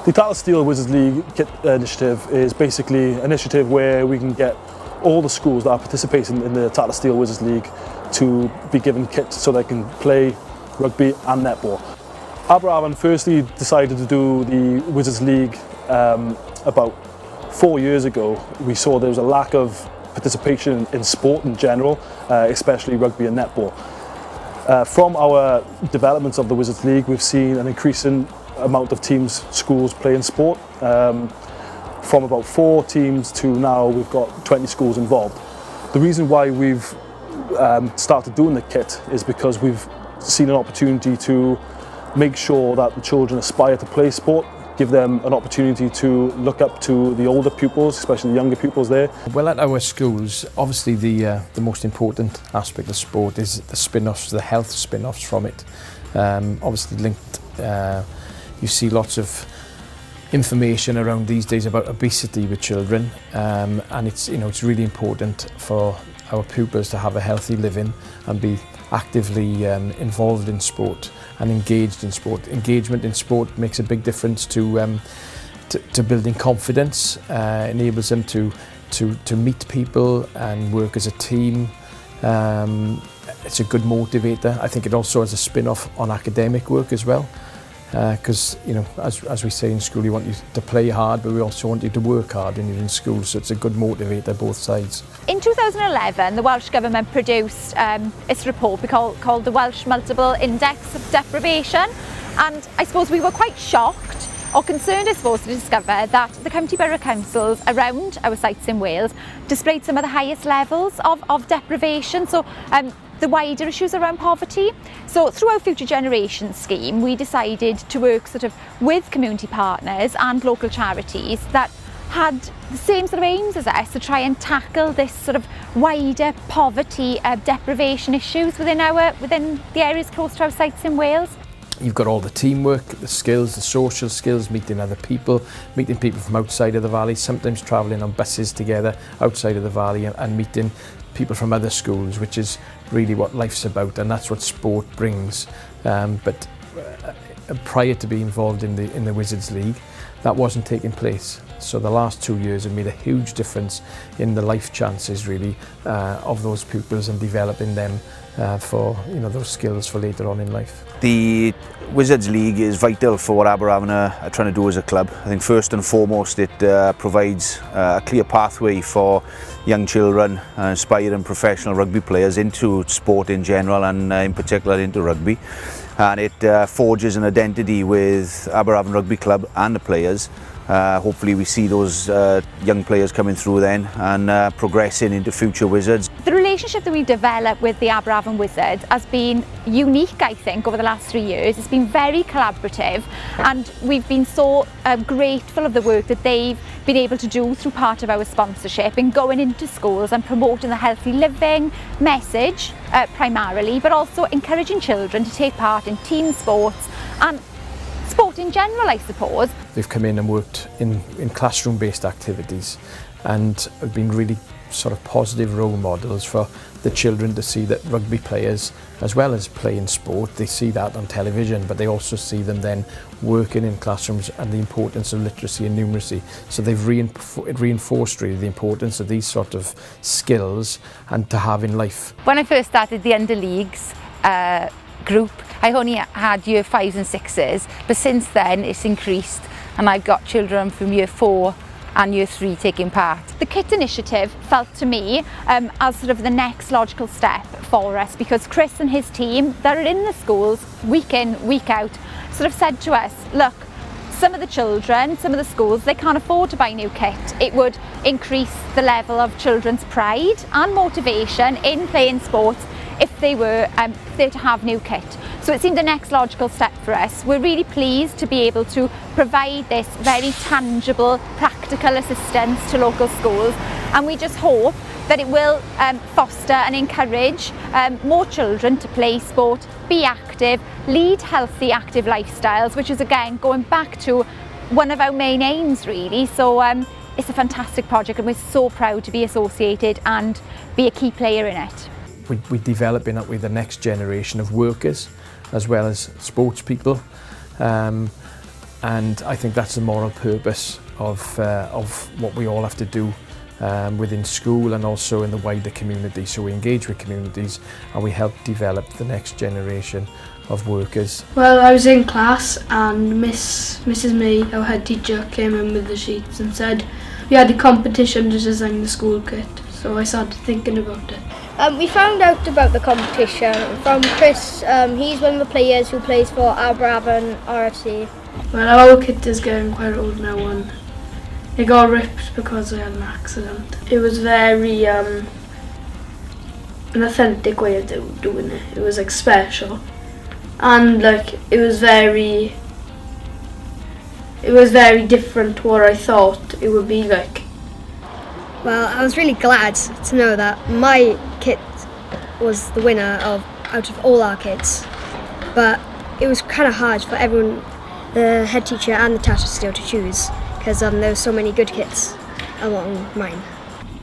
The Tata Steel Wizards League Kit Initiative is basically an initiative where we can get all the schools that are participating in the Tata Steel Wizards League to be given kit so they can play rugby and netball. Aberavon firstly decided to do the Wizards League about 4 years ago. We saw there was a lack of participation in sport in general, especially rugby and netball. From our developments of the Wizards League, we've seen an increasing amount of teams, schools playing sport. From about 4 teams to now we've got 20 schools involved. The reason why we've started doing the kit is because we've seen an opportunity to make sure that the children aspire to play sport, give them an opportunity to look up to the older pupils, especially the younger pupils there. Well, at our schools, obviously the most important aspect of sport is the spin-offs, the health spin-offs from it. Obviously linked, you see lots of information around these days about obesity with children, and it's really important for our pupils to have a healthy living and be actively involved in sport and engaged in sport. Engagement in sport makes a big difference to building confidence, enables them to meet people and work as a team. It's a good motivator. I think it also has a spin-off on academic work as well. Because as we say in school, we want you to play hard, but we also want you to work hard when you're in school, so it's a good motivator both sides. In 2011, the Welsh Government produced its report called the Welsh Multiple Index of Deprivation, and I suppose we were quite shocked or concerned, I suppose, to discover that the county borough councils around our sites in Wales displayed some of the highest levels of deprivation. So the wider issues around poverty. So through our Future Generations scheme, we decided to work sort of with community partners and local charities that had the same sort of aims as us to try and tackle this sort of wider poverty deprivation issues within the areas close to our sites in Wales. You've got all the teamwork, the skills, the social skills, meeting other people, meeting people from outside of the valley, sometimes travelling on buses together outside of the valley and meeting people from other schools, which is really what life's about, and that's what sport brings. But prior to being involved in the Wizards League, that wasn't taking place. So the last 2 years have made a huge difference in the life chances really of those pupils and developing them for those skills for later on in life. The Wizards League is vital for what Aberavon are trying to do as a club. I think first and foremost it provides a clear pathway for young children, aspiring professional rugby players into sport in general and in particular into rugby. And it forges an identity with Aberavon Rugby Club and the players. Hopefully we see those young players coming through then and progressing into future Wizards. The relationship that we've developed with the Aberavon Wizards has been unique, I think, over the last 3 years. It's been very collaborative, and we've been so grateful of the work that they've been able to do through part of our sponsorship in going into schools and promoting the healthy living message primarily, but also encouraging children to take part in team sports and sport in general, I suppose. They've come in and worked in classroom-based activities and have been really sort of positive role models for the children to see that rugby players, as well as playing sport, they see that on television, but they also see them then working in classrooms and the importance of literacy and numeracy. So they've reinforced really the importance of these sort of skills and to have in life. When I first started the underleagues group, I only had year 5s and 6s, but since then it's increased and I've got children from year 4 and year 3 taking part. The KIT initiative felt to me as sort of the next logical step for us, because Chris and his team that are in the schools week in, week out sort of said to us, look, some of the children, some of the schools, they can't afford to buy new kit. It would increase the level of children's pride and motivation in playing sports if they were to have new kit. So it seemed the next logical step for us. We're really pleased to be able to provide this very tangible, practical assistance to local schools, and we just hope that it will foster and encourage more children to play sport, be active, lead healthy, active lifestyles, which is again going back to one of our main aims really. So it's a fantastic project and we're so proud to be associated and be a key player in it. We're developing it with the next generation of workers as well as sports people. And I think that's the moral purpose of what we all have to do within school and also in the wider community. So we engage with communities and we help develop the next generation of workers. Well, I was in class and Mrs. May, our head teacher, came in with the sheets and said we had a competition to design the school kit. So I started thinking about it. We found out about the competition from Chris. He's one of the players who plays for Aberavon RFC. Well, our kit is getting quite old now and it got ripped because I had an accident. It was very an authentic way of doing it. It was like special, and like it was very different to what I thought it would be like. Well, I was really glad to know that my kit was the winner out of all our kits, but it was kind of hard for everyone, the head teacher and the Tata Steel, to choose because there were so many good kits along mine.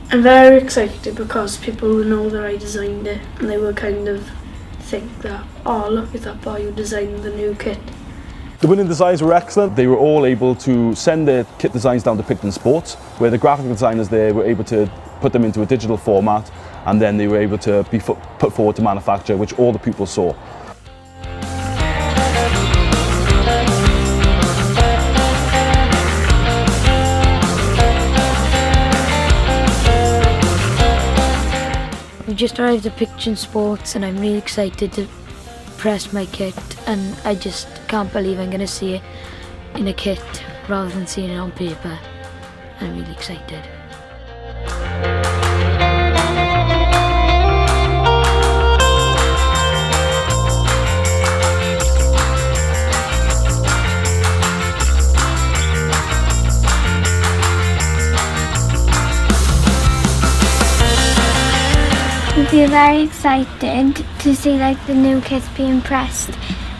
I'm very excited because people will know that I designed it and they will kind of think that, oh, look at that boy who designed the new kit. The winning designs were excellent. They were all able to send their kit designs down to Picton Sports, where the graphic designers there were able to put them into a digital format, and then they were able to be put forward to manufacture, which all the pupils saw. We just arrived at Picton Sports and I'm really excited to press my kit, and I just can't believe I'm going to see it in a kit rather than seeing it on paper. I'm really excited. I feel very excited to see like the new kits being pressed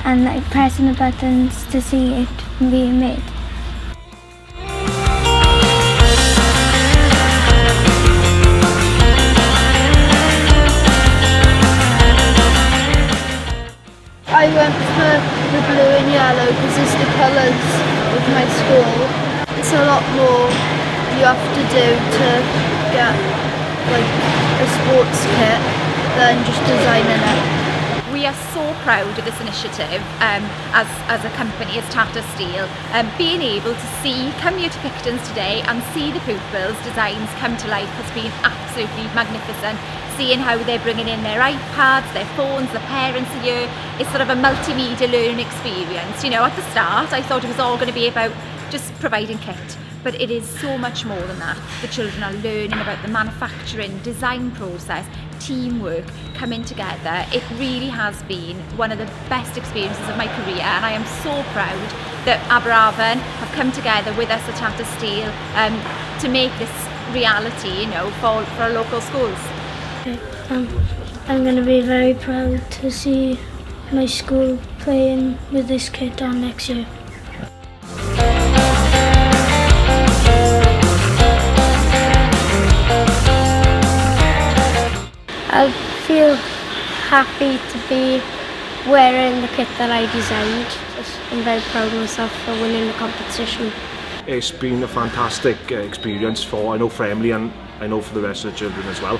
and like pressing the buttons to see it being made. I went for the blue and yellow because it's the colours of my school. It's a lot more you have to do to get like a sports kit than just designing it. We are so proud of this initiative as a company, as Tata Steel, being able to come here to Picton's today and see the pupils' designs come to life has been absolutely magnificent. Seeing how they're bringing in their iPads, their phones, the parents are here. It's sort of a multimedia learning experience. You know, at the start I thought it was all going to be about just providing kit. But it is so much more than that. The children are learning about the manufacturing, design process, teamwork, coming together. It really has been one of the best experiences of my career, and I am so proud that Aberavon have come together with us at Tata Steel to make this reality, you know, for our local schools. I'm going to be very proud to see my school playing with this kit on next year. I feel happy to be wearing the kit that I designed. I'm very proud of myself for winning the competition. It's been a fantastic experience I know for Emily and I know for the rest of the children as well.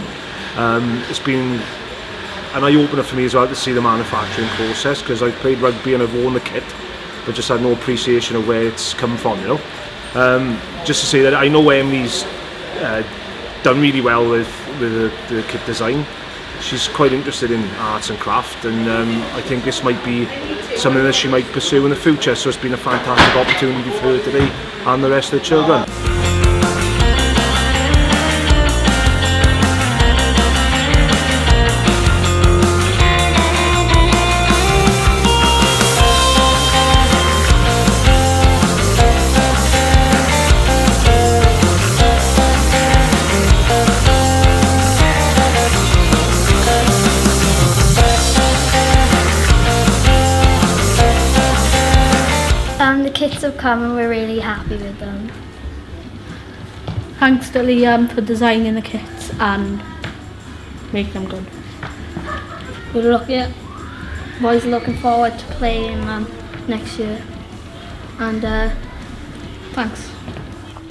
It's been an eye-opener for me as well to see the manufacturing process, because I've played rugby and I've worn the kit but just had no appreciation of where it's come from, you know. Just to say that I know Emily's done really well with the kit design. She's quite interested in arts and craft, and I think this might be something that she might pursue in the future, so it's been a fantastic opportunity for her today and the rest of the children. The kits have come and we're really happy with them. Thanks to Liam for designing the kits and making them good. Boys looking forward to playing them next year. and thanks.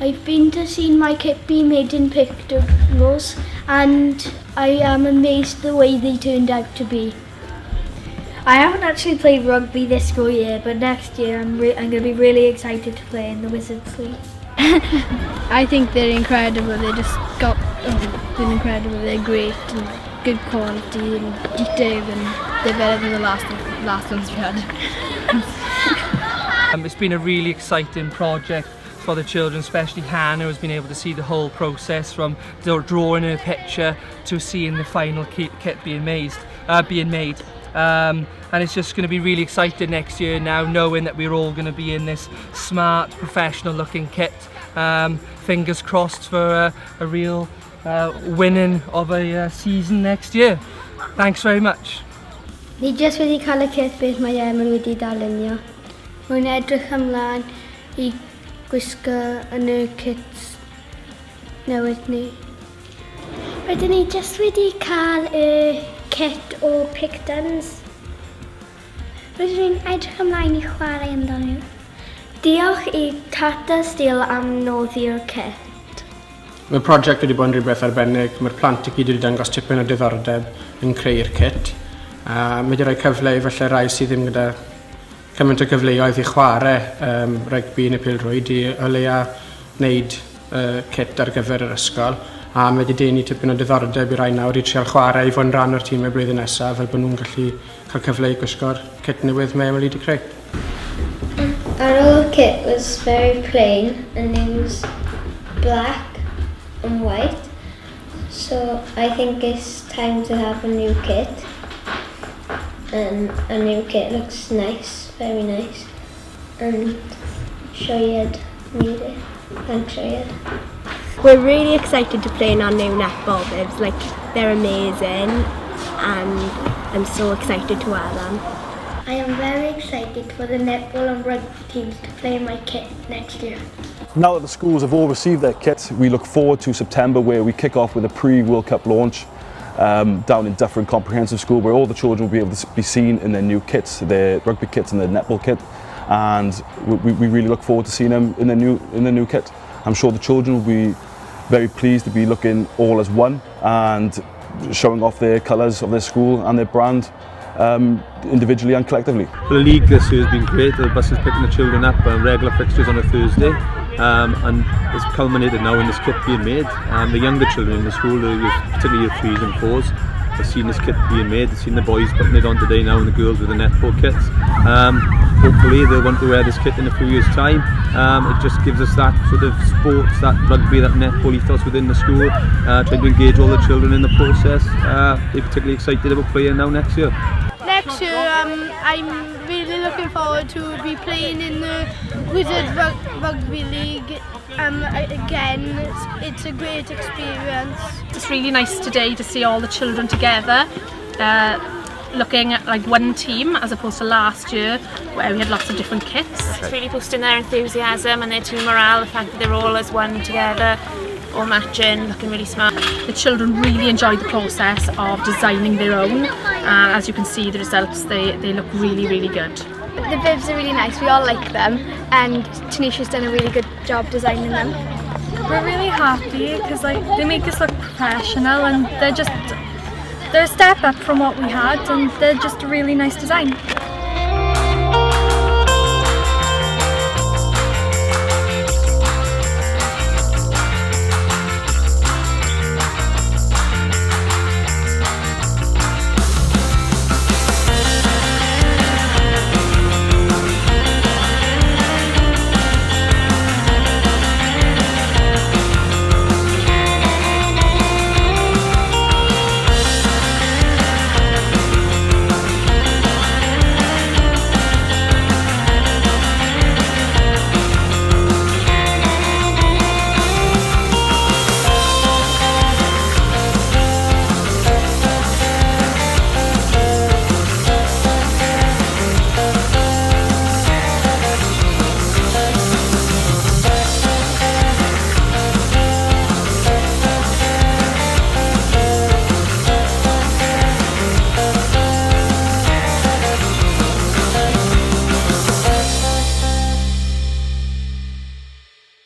I've been to see my kit be made in pictures and I am amazed the way they turned out to be. I haven't actually played rugby this school year, but next year I'm going to be really excited to play in the Wizards League. I think they're incredible. They just got they're incredible. They're great and good quality and detailed, and they're better than the last ones we had. It's been a really exciting project for the children, especially Hannah, who's been able to see the whole process from drawing her picture to seeing the final kit being made. And it's just going to be really exciting next year now, knowing that we're all going to be in this smart, professional looking kit. Fingers crossed for a real winning of a season next year. Thanks very much. Ni jyst wedi cael y kit beth mae Emma wedi darlunio. Mae'n edrych ymlaen I gwisgo yn y kits newydd ni. Rydyn ni jyst wedi cael y kit o pictons. Rydyn ni'n edrych ymlaen I chwarae amdano. Diolch I Tata Steel am noddi'r kit. Mae'r prosiect wedi bod yn rhywbeth arbennig. Mae'r plant I gyd wedi dangos tipyn o diddordeb yn creu'r kit. Mae wedi rhoi cyfle I falle rai sydd ddim gyda cymaint o gyfleoedd I chwarae rugby yn y pêl-rwyd I o leia wneud kit ar gyfer yr ysgol. A mae wedi denu tipyn o diddordeb I rai nawr I trial chwarae I fod yn rhan o'r tîmau blwyddyn nesaf fel bod nhw'n gallu cael cyfle I gwisgo'r kit newydd mae Emily wedi creu. Our old kit was very plain and it was black and white. So I think it's time to have a new kit. And a new kit looks nice, very nice. And Shoyed made it. Thanks, Shoyed. We're really excited to play in our new netball bibs. Like, they're amazing and I'm so excited to wear them. I am very excited for the netball and rugby teams to play in my kit next year. Now that the schools have all received their kits, we look forward to September where we kick off with a pre-World Cup launch down in Dufferin Comprehensive School, where all the children will be able to be seen in their new kits, their rugby kits and their netball kit, and we really look forward to seeing them in their new kit. I'm sure the children will be very pleased to be looking all as one and showing off their colours of their school and their brand individually and collectively. The league this year has been great. The bus is picking the children up regular fixtures on a Thursday. And it's culminated now in this kit being made. The younger children in the school, particularly your 3s and 4s, have seen this kit being made. They've seen the boys putting it on today now and the girls with the netball kits. Hopefully they'll want to wear this kit in a few years' time. It just gives us that sort of sports, that rugby, that netball ethos within the school, trying to engage all the children in the process. They're particularly excited about playing now next year. Next year, I'm really looking forward to be playing in the Wizards Rugby League. Again, it's a great experience. It's really nice today to see all the children together, looking at like one team as opposed to last year where we had lots of different kits. It's really boosting their enthusiasm and their team morale, the fact that they're all as one together, all matching, looking really smart. The children really enjoyed the process of designing their own, and as you can see the results, they look really, really good. The bibs are really nice, we all like them, and Tanisha's done a really good job designing them. We're really happy because they make us look professional and they're a step up from what we had and they're just a really nice design.